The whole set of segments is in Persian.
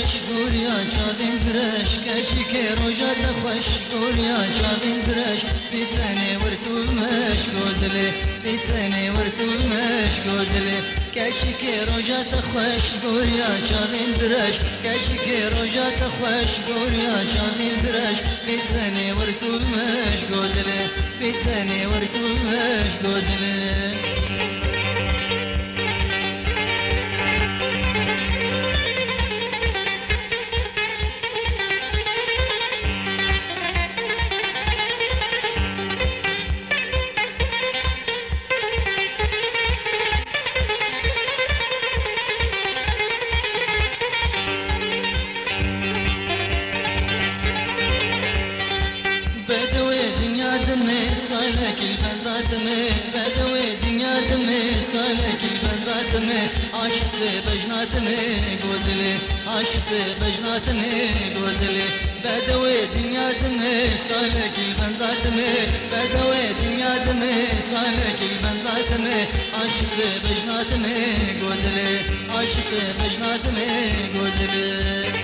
خوش گوریا چادین درش کشی که روژات خوش گوریا چادین درش بیتنی ورتو مش گوزلی بیتنی ورتو مش گوزلی کشی که روژات خوش گوریا چادین درش کشی که روژات خوش گوریا چادین درش بیتنی ورتو مش گوزلی بیتنی ورتو مش گوزلی سالك البنات مي بدوي دنيا دمي سالك البنات مي عاشق بجنات مي غوزلي عاشق بجنات مي غوزلي بدوي دنيا دمي سالك البنات مي بدوي دنيا دمي سالك البنات مي عاشق بجنات مي غوزلي عاشق بجنات مي غوزلي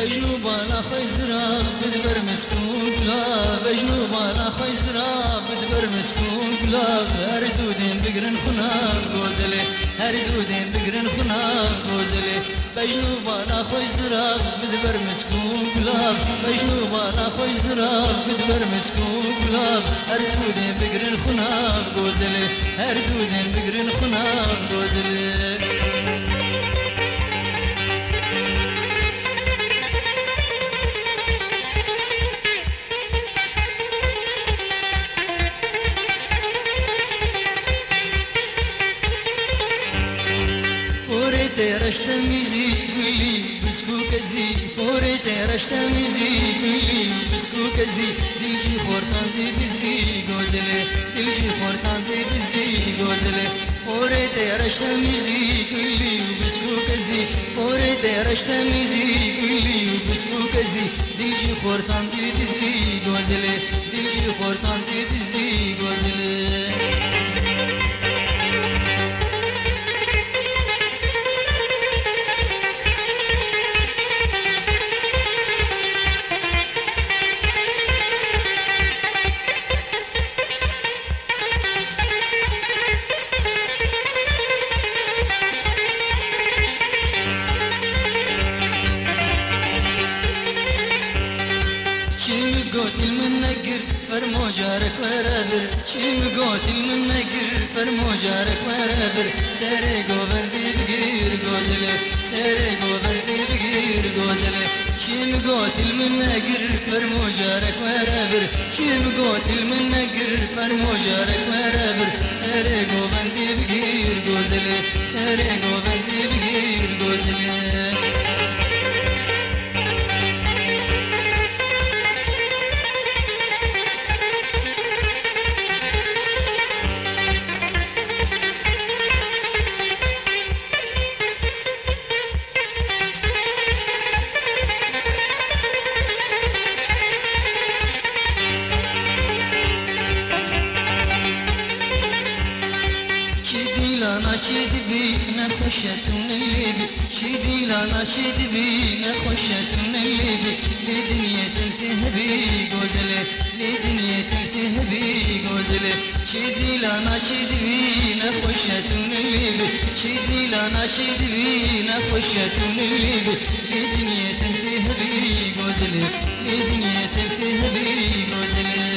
بجنوبانا خزرا بدبر مسكون بلا بجنوبانا خزرا بدبر مسكون بلا هردودين بقرن خناب غوزلي هردودين بقرن خناب غوزلي بجنوبانا خزرا بدبر مسكون بلا بجنوبانا خزرا بدبر مسكون بلا هردودين بقرن خناب غوزلي هردودين بقرن خناب غوزلي رشت میزی گلی بسکو کزی پوری رشت میزی گلی بسکو کزی دیجی خورتان دی بزی گوزله دیجی خورتان دی بزی گوزله پوری رشت میزی گلی بسکو کزی پوری رشت میزی گلی بسکو کزی دیجی خورتان دی بزی گوزله دیجی خورتان دی بزی گوزله قوتل من نقر فرمو جارك ورابر چیم قوتل من نقر فرمو جارك ورابر ساري قوبندي بقير قوزله ساري قوبندي بقير قوزله چیم قوتل من نقر فرمو جارك ورابر چیم قوتل من نقر فرمو جارك ورابر ساري قوبندي بقير قوزله ساري قوبندي بقير قوزله لانا شد بي نخشت من الليبي شدي لانا شد بي نخشت من الليبي لدنيا تمتهبي غوزلي لدنيا تمتهبي غوزلي شدي لانا شد بي نخشت من الليبي شدي لانا شد بي نخشت من الليبي لدنيا تمتهبي غوزلي لدنيا تمتهبي غوزلي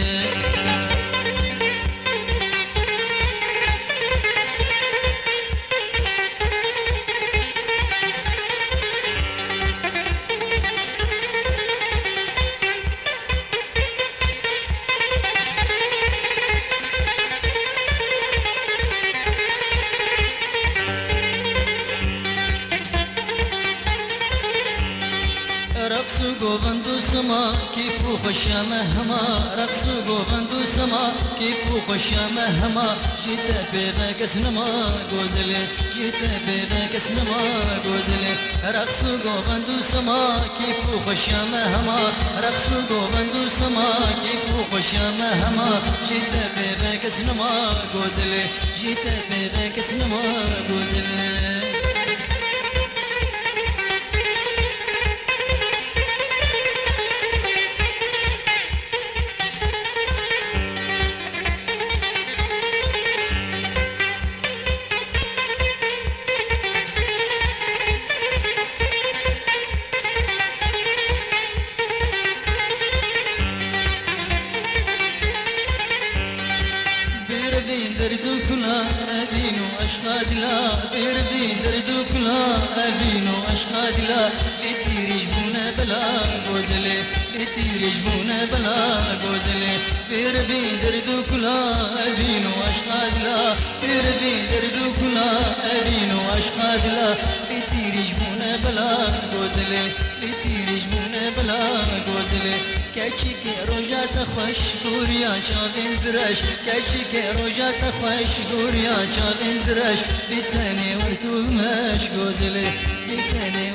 رقص گوبند و سما کیف و خوشم هما رقص گوبند و سما کیف و خوشم هما جیت به کس نما گوزله جیت به کس نما گوزله رقص گوبند و سما کیف و خوشم هما رقص گوبند و سما کیف و خوشم هما جیت به کس نما گوزله جیت به کس نما گوزله دردو كلا أبينو أشقاد لا بيربين دردو كلا أبينو أشقاد لا لتيرج بونا بلا غوزلي لتيرج بونا بلا غوزلي بيربين دردو كلا أبينو أشقاد لا بيربين دردو كلا أبينو أشقاد لا لتيرج بونا بلا غوزلي لتيرج بونا بلا غوزلي كاشي روجات خوش گوریا چاوین درش کشی که روجات خوش گوریا چاوین درش بیتنی ورتو مش گوزلی بیتنی